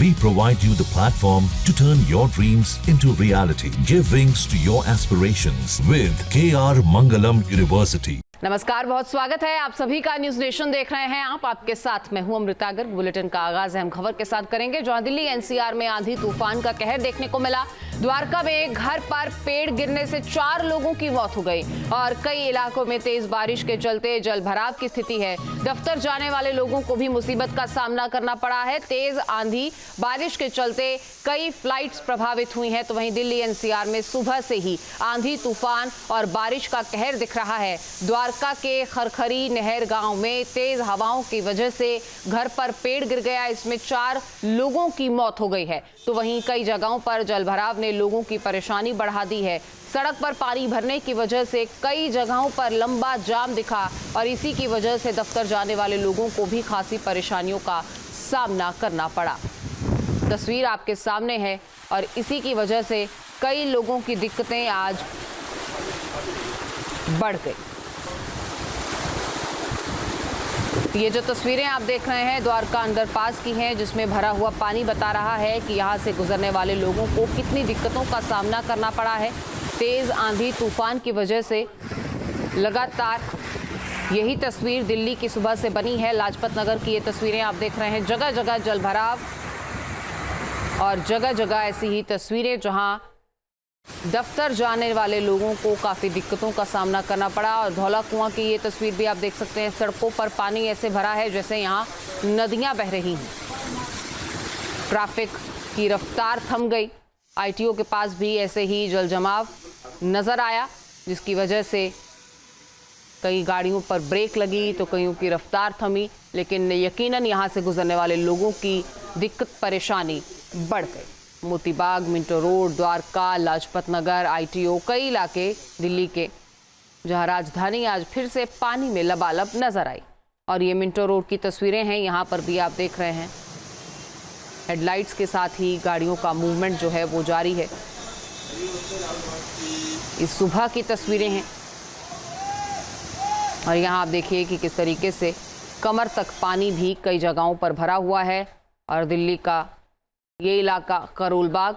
We provide you the platform to turn your dreams into reality. Give wings to your aspirations with KR Mangalam University. नमस्कार, बहुत स्वागत है आप सभी का। न्यूज नेशन देख रहे हैं आप, आपके साथ मैं हूं अमृता गर्ग। बुलेटिन का आगाज अहम खबर के साथ करेंगे, जहां दिल्ली एनसीआर में आंधी तूफान का कहर देखने को मिला। द्वारका में एक घर पर पेड़ गिरने से 4 लोगों की मौत हो गई और कई इलाकों में तेज बारिश के चलते जल भराव की स्थिति है। दफ्तर जाने वाले लोगों को भी मुसीबत का सामना करना पड़ा है। तेज आंधी बारिश के चलते कई फ्लाइट्स प्रभावित हुई हैं, तो वहीं दिल्ली एनसीआर में सुबह से ही आंधी तूफान और बारिश का कहर दिख रहा है। द्वारका के खरखरी नहर गांव में तेज हवाओं की वजह से घर पर पेड़ गिर गया, इसमें 4 लोगों की मौत हो गई है। तो वहीं कई जगहों पर जलभराव ने लोगों की परेशानी बढ़ा दी है। सड़क पर पानी भरने की वजह से कई जगहों पर लंबा जाम दिखा और इसी की वजह से दफ्तर जाने वाले लोगों को भी खासी परेशानियों का सामना करना पड़ा। तस्वीर आपके सामने है और इसी की वजह से कई लोगों की दिक्कतें आज बढ़ गई। ये जो तस्वीरें आप देख रहे हैं द्वारका अंडरपास की हैं, जिसमें भरा हुआ पानी बता रहा है कि यहाँ से गुजरने वाले लोगों को कितनी दिक्कतों का सामना करना पड़ा है। तेज आंधी तूफान की वजह से लगातार यही तस्वीर दिल्ली की सुबह से बनी है। लाजपत नगर की ये तस्वीरें आप देख रहे हैं, जगह जगह जलभराव और जगह जगह ऐसी ही तस्वीरें जहां दफ्तर जाने वाले लोगों को काफ़ी दिक्कतों का सामना करना पड़ा। और धौला कुआं की ये तस्वीर भी आप देख सकते हैं, सड़कों पर पानी ऐसे भरा है जैसे यहाँ नदियाँ बह रही हैं। ट्रैफिक की रफ्तार थम गई। आईटीओ के पास भी ऐसे ही जल जमाव नज़र आया, जिसकी वजह से कई गाड़ियों पर ब्रेक लगी तो कईयों की रफ्तार थमी, लेकिन यकीनन यहाँ से गुजरने वाले लोगों की दिक्कत परेशानी बढ़ गई। Motibagh, Minto road, Dwarka, Lajpat Nagar, ITO, कई इलाके दिल्ली के जहां राजधानी आज फिर से पानी में लबालब नजर आई। और ये मिंटो रोड की तस्वीरें हैं, यहाँ पर भी आप देख रहे हैं हेडलाइट्स के साथ ही गाड़ियों का मूवमेंट जो है वो जारी है। इस सुबह की तस्वीरें हैं और यहाँ आप देखिए कि किस तरीके से कमर तक पानी भी कई जगहों पर भरा हुआ है। और दिल्ली का ये इलाका करोल बाग,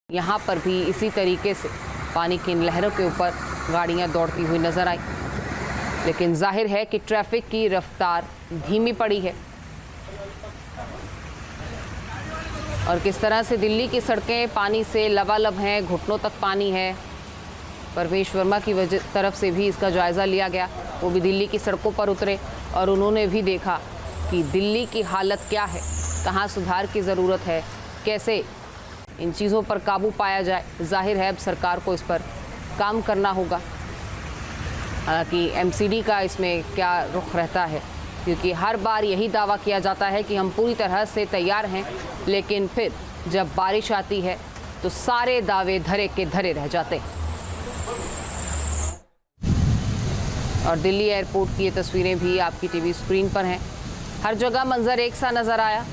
यहाँ पर भी इसी तरीके से पानी की लहरों के ऊपर गाड़ियाँ दौड़ती हुई नजर आई, लेकिन जाहिर है कि ट्रैफिक की रफ्तार धीमी पड़ी है। और किस तरह से दिल्ली की सड़कें पानी से लबालब हैं, घुटनों तक पानी है। परवेश वर्मा की तरफ से भी इसका जायज़ा लिया गया, वो भी दिल्ली की सड़कों पर उतरे और उन्होंने भी देखा कि दिल्ली की हालत क्या है, कहाँ सुधार की ज़रूरत है, कैसे इन चीज़ों पर काबू पाया जाए। जाहिर है अब सरकार को इस पर काम करना होगा। हालांकि एमसीडी का इसमें क्या रुख रहता है, क्योंकि हर बार यही दावा किया जाता है कि हम पूरी तरह से तैयार हैं, लेकिन फिर जब बारिश आती है तो सारे दावे धरे के धरे रह जाते हैं। और दिल्ली एयरपोर्ट की ये तस्वीरें भी आपकी टीवी स्क्रीन पर हैं। हर जगह मंजर एक सा नज़र आया।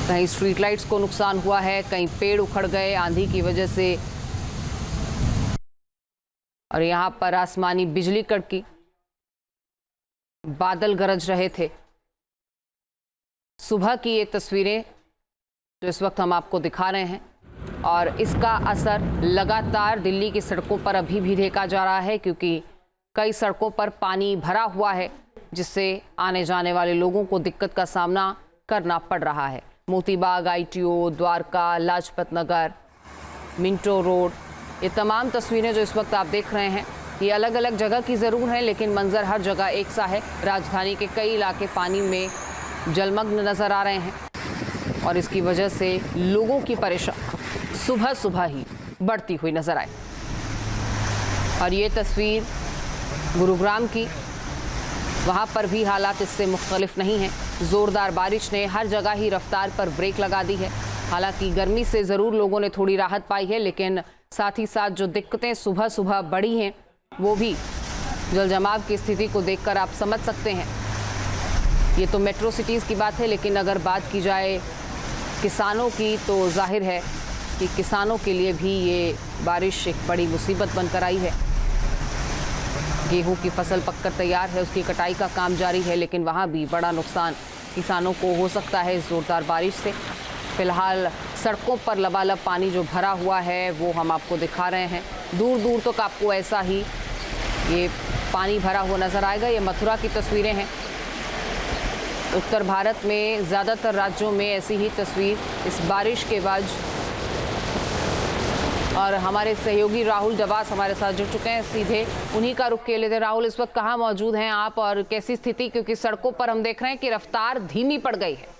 कहीं स्ट्रीट लाइट्स को नुकसान हुआ है, कहीं पेड़ उखड़ गए आंधी की वजह से, और यहाँ पर आसमानी बिजली कड़की, बादल गरज रहे थे। सुबह की ये तस्वीरें जो इस वक्त हम आपको दिखा रहे हैं, और इसका असर लगातार दिल्ली की सड़कों पर अभी भी देखा जा रहा है, क्योंकि कई सड़कों पर पानी भरा हुआ है, जिससे आने जाने वाले लोगों को दिक्कत का सामना करना पड़ रहा है। Motibagh, ITO, Dwarka, Lajpat Nagar, Minto road, ये तमाम तस्वीरें जो इस वक्त आप देख रहे हैं, ये अलग अलग जगह की ज़रूर हैं, लेकिन मंजर हर जगह एक सा है। राजधानी के कई इलाके पानी में जलमग्न नज़र आ रहे हैं और इसकी वजह से लोगों की परेशानी सुबह सुबह ही बढ़ती हुई नज़र आए। और ये तस्वीर गुरुग्राम की, वहाँ पर भी हालात इससे मुख्तलिफ नहीं हैं। ज़ोरदार बारिश ने हर जगह ही रफ्तार पर ब्रेक लगा दी है। हालांकि गर्मी से ज़रूर लोगों ने थोड़ी राहत पाई है, लेकिन साथ ही साथ जो दिक्कतें सुबह सुबह बढ़ी हैं वो भी जल जमाव की स्थिति को देखकर आप समझ सकते हैं। ये तो मेट्रो सिटीज़ की बात है, लेकिन अगर बात की जाए किसानों की तो जाहिर है कि किसानों के लिए भी ये बारिश एक बड़ी मुसीबत बनकर आई है। गेहूं की फसल पककर तैयार है, उसकी कटाई का काम जारी है, लेकिन वहां भी बड़ा नुकसान किसानों को हो सकता है इस जोरदार बारिश से। फिलहाल सड़कों पर लबालब पानी जो भरा हुआ है वो हम आपको दिखा रहे हैं। दूर दूर तक आपको ऐसा ही ये पानी भरा हुआ नजर आएगा। ये मथुरा की तस्वीरें हैं। उत्तर भारत में ज़्यादातर राज्यों में ऐसी ही तस्वीर इस बारिश के बाद। और हमारे सहयोगी राहुल डबास हमारे साथ जुड़ चुके हैं, सीधे उन्हीं का रुख किए लेते। राहुल, इस वक्त कहाँ मौजूद हैं आप और कैसी स्थिति, क्योंकि सड़कों पर हम देख रहे हैं कि रफ्तार धीमी पड़ गई है।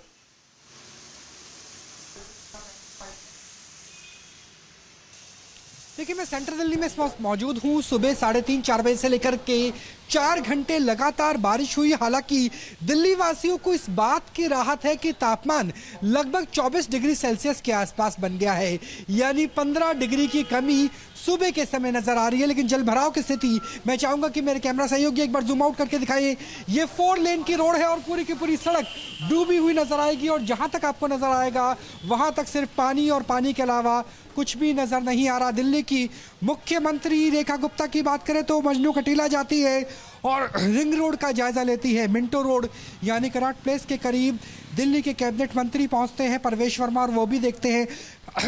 देखिए, मैं सेंट्रल दिल्ली में इस वक्त मौजूद हूँ। सुबह 3:30-4 बजे से लेकर के 4 घंटे लगातार बारिश हुई। हालांकि दिल्ली वासियों को इस बात की राहत है कि तापमान लगभग 24 डिग्री सेल्सियस के आसपास बन गया है, यानी 15 डिग्री की कमी सुबह के समय नजर आ रही है। लेकिन जलभराव की स्थिति मैं चाहूंगा कि मेरे कैमरा सहयोगी एक बार जूम आउट करके दिखाइए। ये 4 लेन की रोड है और पूरी की पूरी सड़क डूबी हुई नजर आएगी और जहां तक आपको नजर आएगा वहां तक सिर्फ पानी और पानी के अलावा कुछ भी नजर नहीं आ रहा। दिल्ली की मुख्यमंत्री रेखा गुप्ता की बात करें तो मजनू कटीला जाती है और रिंग रोड का जायजा लेती है। मिंटो रोड यानी कराट प्लेस के करीब दिल्ली के कैबिनेट मंत्री पहुंचते हैं, परवेश वर्मा, और वो भी देखते हैं।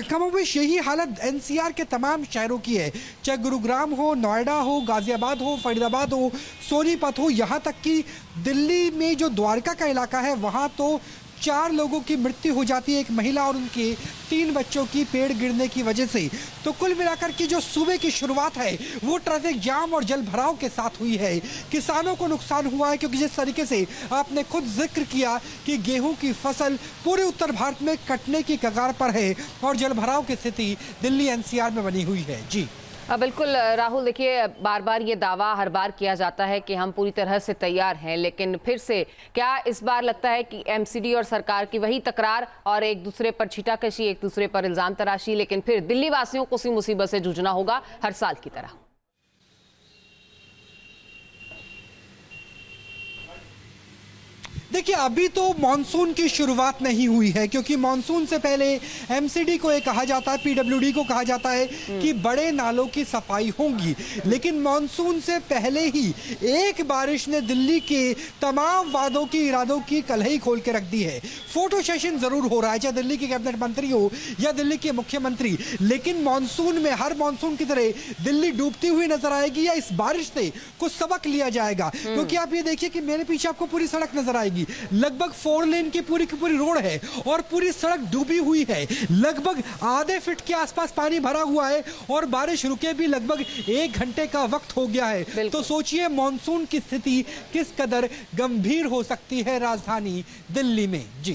कमोबेश यही हालत एनसीआर के तमाम शहरों की है, चाहे गुरुग्राम हो, नोएडा हो, गाजियाबाद हो, फरीदाबाद हो, सोनीपत हो, यहाँ तक कि दिल्ली में जो द्वारका का इलाका है वहाँ तो 4 लोगों की मृत्यु हो जाती है, एक महिला और उनके 3 बच्चों की पेड़ गिरने की वजह से। तो कुल मिलाकर की जो सुबह की शुरुआत है वो ट्रैफिक जाम और जल भराव के साथ हुई है। किसानों को नुकसान हुआ है क्योंकि जिस तरीके से आपने खुद जिक्र किया कि गेहूं की फसल पूरे उत्तर भारत में कटने की कगार पर है और जल भराव की स्थिति दिल्ली एनसीआर में बनी हुई है। जी बिल्कुल राहुल, देखिए बार बार ये दावा हर बार किया जाता है कि हम पूरी तरह से तैयार हैं, लेकिन फिर से क्या इस बार लगता है कि एमसीडी और सरकार की वही तकरार और एक दूसरे पर छींटाकशी, एक दूसरे पर इल्जाम तराशी, लेकिन फिर दिल्ली वासियों को उसी मुसीबत से जूझना होगा हर साल की तरह। देखिए, अभी तो मानसून की शुरुआत नहीं हुई है क्योंकि मानसून से पहले एमसीडी को ये कहा जाता है, पीडब्ल्यूडी को कहा जाता है कि बड़े नालों की सफाई होगी। लेकिन मानसून से पहले ही एक बारिश ने दिल्ली के तमाम वादों की, इरादों की कलही खोल के रख दी है। फोटो सेशन जरूर हो रहा है, चाहे दिल्ली के कैबिनेट मंत्री हो या दिल्ली के मुख्यमंत्री, लेकिन मानसून में हर मानसून की तरह दिल्ली डूबती हुई नजर आएगी या इस बारिश से कुछ सबक लिया जाएगा। क्योंकि आप ये देखिए कि मेरे पीछे आपको पूरी सड़क नजर आएगी, लगभग 4 लेन की पूरी रोड है और पूरी सड़क डूबी हुई है। लगभग आधे फीट के आसपास पानी भरा हुआ है और बारिश रुके भी लगभग 1 घंटे का वक्त हो गया है। तो सोचिए मानसून की स्थिति किस कदर गंभीर हो सकती है राजधानी दिल्ली में। जी